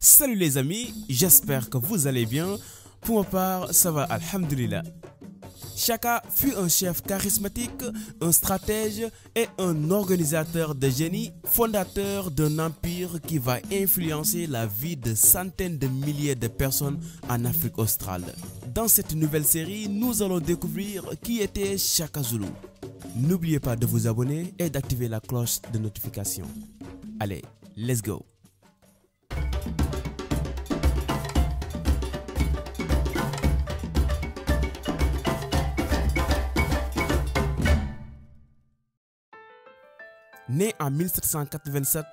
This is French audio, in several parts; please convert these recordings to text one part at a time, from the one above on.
Salut les amis, j'espère que vous allez bien. Pour ma part, ça va, alhamdulillah. Chaka fut un chef charismatique, un stratège et un organisateur de génie, fondateur d'un empire qui va influencer la vie de centaines de milliers de personnes en Afrique australe. Dans cette nouvelle série, nous allons découvrir qui était Shaka Zulu. N'oubliez pas de vous abonner et d'activer la cloche de notification. Allez, let's go! Né en 1787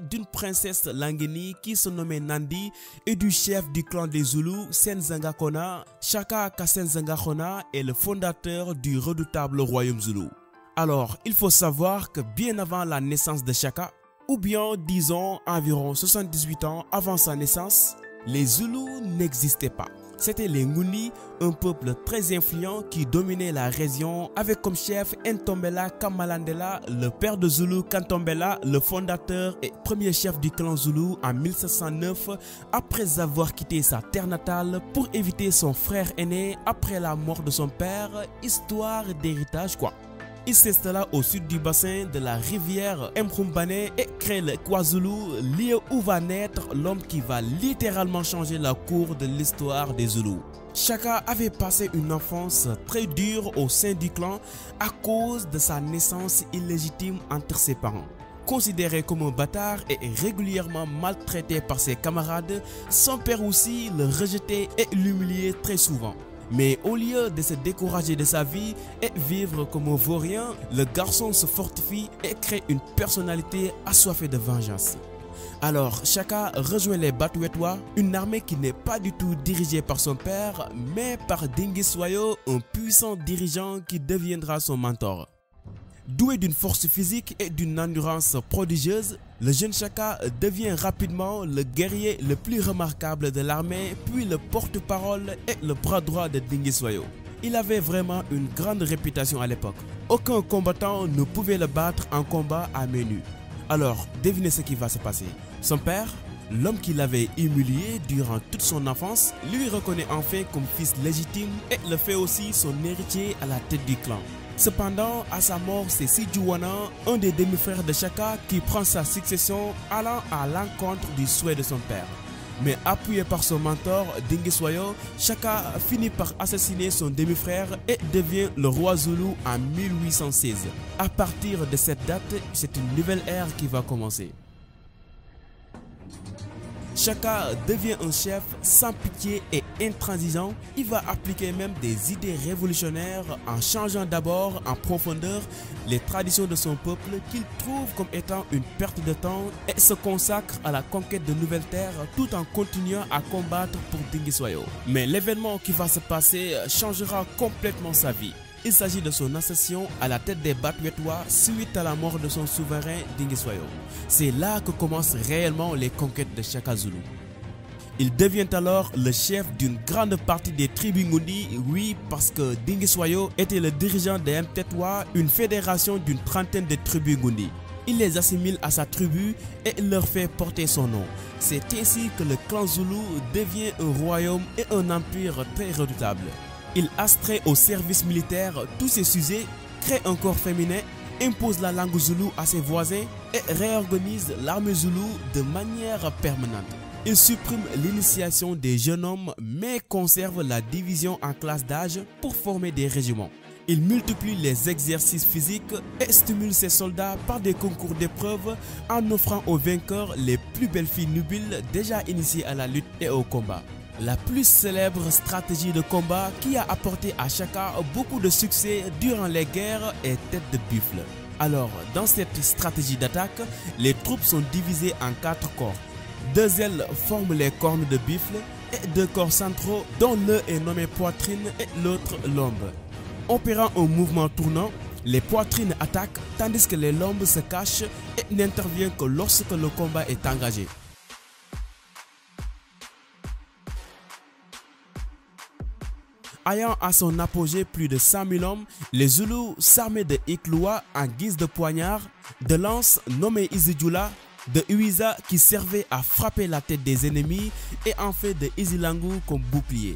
d'une princesse Langeni qui se nommait Nandi et du chef du clan des Zoulous, Senzanga Kona, Shaka Kasenzanga Kona est le fondateur du redoutable royaume Zoulou. Alors, il faut savoir que bien avant la naissance de Shaka, ou bien disons environ 78 ans avant sa naissance, les Zoulous n'existaient pas. C'était les Nguni, un peuple très influent qui dominait la région avec comme chef Ntombela Kamalandela, le père de Zulu Kantombela, le fondateur et premier chef du clan Zulu en 1709 après avoir quitté sa terre natale pour éviter son frère aîné après la mort de son père, histoire d'héritage quoi. Il s'installa au sud du bassin de la rivière Mkhumbane et crée le KwaZulu, lieu où va naître l'homme qui va littéralement changer la cour de l'histoire des Zoulous. Shaka avait passé une enfance très dure au sein du clan à cause de sa naissance illégitime entre ses parents. Considéré comme un bâtard et régulièrement maltraité par ses camarades, son père aussi le rejetait et l'humiliait très souvent. Mais au lieu de se décourager de sa vie et vivre comme un vaurien, le garçon se fortifie et crée une personnalité assoiffée de vengeance. Alors Shaka rejoint les Batuetwa, une armée qui n'est pas du tout dirigée par son père, mais par Dinguis Wayo, un puissant dirigeant qui deviendra son mentor. Doué d'une force physique et d'une endurance prodigieuse, le jeune Shaka devient rapidement le guerrier le plus remarquable de l'armée, puis le porte-parole et le bras droit de Dinguis Wayo. Il avait vraiment une grande réputation à l'époque. Aucun combattant ne pouvait le battre en combat à main nue. Alors, devinez ce qui va se passer. Son père, l'homme qui l'avait humilié durant toute son enfance, lui reconnaît enfin comme fils légitime et le fait aussi son héritier à la tête du clan. Cependant, à sa mort, c'est Sijuwana, un des demi-frères de Shaka, qui prend sa succession allant à l'encontre du souhait de son père. Mais appuyé par son mentor, Dinguis Wayo, Shaka finit par assassiner son demi-frère et devient le roi Zoulou en 1816. À partir de cette date, c'est une nouvelle ère qui va commencer. Shaka devient un chef sans pitié et intransigeant. Il va appliquer même des idées révolutionnaires en changeant d'abord en profondeur les traditions de son peuple qu'il trouve comme étant une perte de temps et se consacre à la conquête de nouvelles terres tout en continuant à combattre pour Dinguis Wayo. Mais l'événement qui va se passer changera complètement sa vie. Il s'agit de son accession à la tête des Batuetwa suite à la mort de son souverain Dinguis Wayo. C'est là que commencent réellement les conquêtes de Shaka Zulu. Il devient alors le chef d'une grande partie des tribus Nguni, oui, parce que Dinguis Wayo était le dirigeant des Mtetwa, une fédération d'une trentaine de tribus Nguni. Il les assimile à sa tribu et leur fait porter son nom. C'est ainsi que le clan Zulu devient un royaume et un empire très redoutable. Il astreint au service militaire tous ses sujets, crée un corps féminin, impose la langue zoulou à ses voisins et réorganise l'armée zoulou de manière permanente. Il supprime l'initiation des jeunes hommes mais conserve la division en classes d'âge pour former des régiments. Il multiplie les exercices physiques et stimule ses soldats par des concours d'épreuves en offrant aux vainqueurs les plus belles filles nubiles déjà initiées à la lutte et au combat. La plus célèbre stratégie de combat qui a apporté à Shaka beaucoup de succès durant les guerres est tête de buffle. Alors, dans cette stratégie d'attaque, les troupes sont divisées en 4 corps. 2 ailes forment les cornes de buffle et 2 corps centraux dont l'un est nommé poitrine et l'autre lombe. Opérant un mouvement tournant, les poitrines attaquent tandis que les lombes se cachent et n'interviennent que lorsque le combat est engagé. Ayant à son apogée plus de 100 000 hommes, les Zoulous s'armaient de Iklua en guise de poignard, de lances nommées Izijula, de Uiza qui servait à frapper la tête des ennemis et en fait de Isilangu comme bouclier.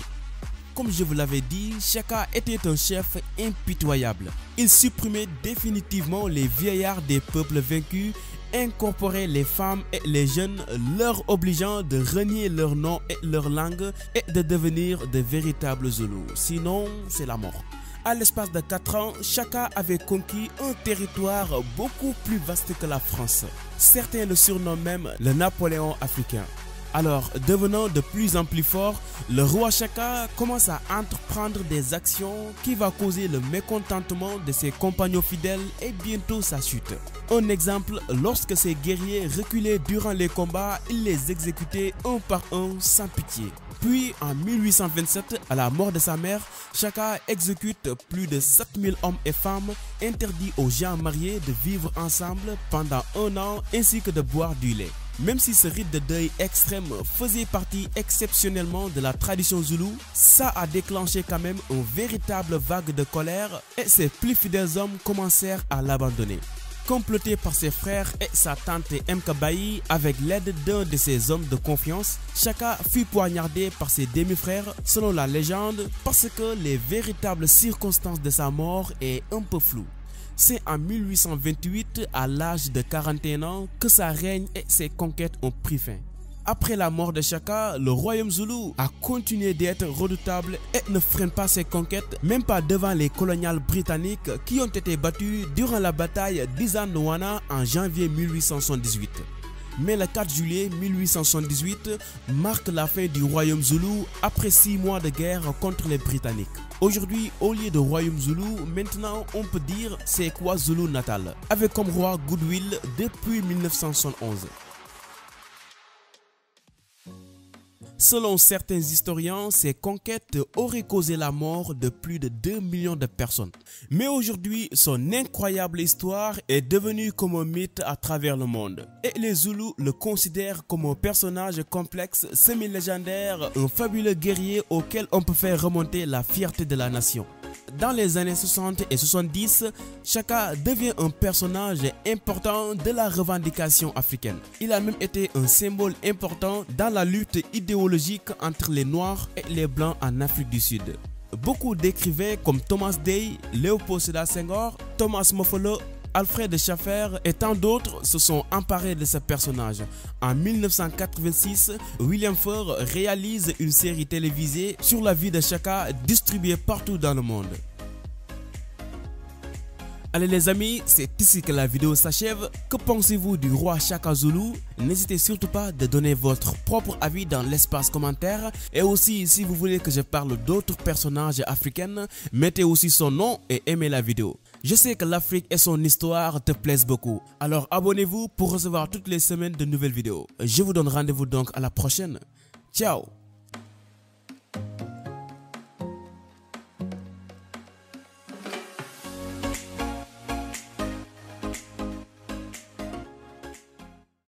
Comme je vous l'avais dit, Shaka était un chef impitoyable. Il supprimait définitivement les vieillards des peuples vaincus, incorporait les femmes et les jeunes, leur obligeant de renier leur nom et leur langue et de devenir de véritables Zoulous. Sinon, c'est la mort. À l'espace de 4 ans, Shaka avait conquis un territoire beaucoup plus vaste que la France. Certains le surnomment même le Napoléon africain. Alors, devenant de plus en plus fort, le roi Shaka commence à entreprendre des actions qui vont causer le mécontentement de ses compagnons fidèles et bientôt sa chute. Un exemple, lorsque ses guerriers reculaient durant les combats, il les exécutait un par un sans pitié. Puis en 1827, à la mort de sa mère, Shaka exécute plus de 7000 hommes et femmes, interdit aux gens mariés de vivre ensemble pendant 1 an ainsi que de boire du lait. Même si ce rite de deuil extrême faisait partie exceptionnellement de la tradition zoulou, ça a déclenché quand même une véritable vague de colère et ses plus fidèles hommes commencèrent à l'abandonner. Comploté par ses frères et sa tante Mkabayi avec l'aide d'un de ses hommes de confiance, Shaka fut poignardé par ses demi-frères selon la légende parce que les véritables circonstances de sa mort est un peu floues. C'est en 1828, à l'âge de 41 ans, que sa règne et ses conquêtes ont pris fin. Après la mort de Shaka, le royaume zoulou a continué d'être redoutable et ne freine pas ses conquêtes, même pas devant les coloniales britanniques qui ont été battus durant la bataille d'Isandlwana en janvier 1878. Mais le 4 juillet 1878 marque la fin du royaume zoulou après 6 mois de guerre contre les Britanniques. Aujourd'hui, au lieu de royaume zoulou, maintenant on peut dire c'est quoi Zoulou natal, avec comme roi Goodwill depuis 1971. Selon certains historiens, ces conquêtes auraient causé la mort de plus de 2 millions de personnes. Mais aujourd'hui, son incroyable histoire est devenue comme un mythe à travers le monde. Et les Zoulous le considèrent comme un personnage complexe, semi-légendaire, un fabuleux guerrier auquel on peut faire remonter la fierté de la nation. Dans les années 60 et 70, Shaka devient un personnage important de la revendication africaine. Il a même été un symbole important dans la lutte idéologique entre les Noirs et les Blancs en Afrique du Sud. Beaucoup d'écrivains comme Thomas Day, Léopold Sédar Senghor, Thomas Mofolo, Alfred Schaffer et tant d'autres se sont emparés de ce personnage. En 1986, William Faure réalise une série télévisée sur la vie de Shaka distribuée partout dans le monde. Allez les amis, c'est ici que la vidéo s'achève. Que pensez-vous du roi Shaka Zulu? N'hésitez surtout pas de donner votre propre avis dans l'espace commentaire. Et aussi, si vous voulez que je parle d'autres personnages africains, mettez aussi son nom et aimez la vidéo. Je sais que l'Afrique et son histoire te plaisent beaucoup. Alors abonnez-vous pour recevoir toutes les semaines de nouvelles vidéos. Je vous donne rendez-vous donc à la prochaine. Ciao!